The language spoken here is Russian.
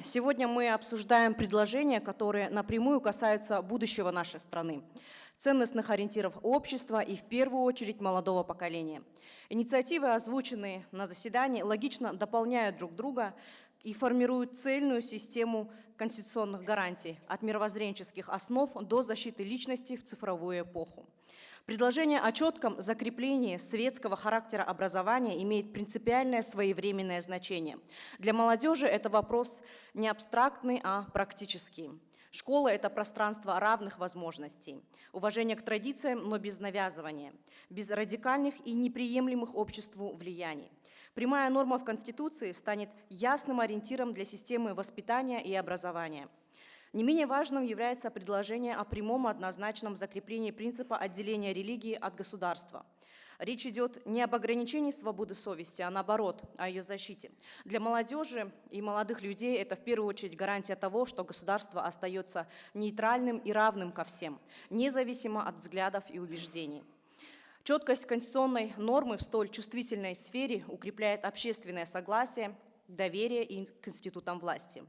Сегодня мы обсуждаем предложения, которые напрямую касаются будущего нашей страны, ценностных ориентиров общества и, в первую очередь, молодого поколения. Инициативы, озвученные на заседании, логично дополняют друг друга и формируют цельную систему конституционных гарантий от мировоззренческих основ до защиты личности в цифровую эпоху. Предложение о четком закреплении светского характера образования имеет принципиальное своевременное значение. Для молодежи это вопрос не абстрактный, а практический. Школа – это пространство равных возможностей, уважение к традициям, но без навязывания, без радикальных и неприемлемых обществу влияний. Прямая норма в Конституции станет ясным ориентиром для системы воспитания и образования. Не менее важным является предложение о прямом однозначном закреплении принципа отделения религии от государства. Речь идет не об ограничении свободы совести, а наоборот, о ее защите. Для молодежи и молодых людей это в первую очередь гарантия того, что государство остается нейтральным и равным ко всем, независимо от взглядов и убеждений. Четкость конституционной нормы в столь чувствительной сфере укрепляет общественное согласие, доверие к институтам власти.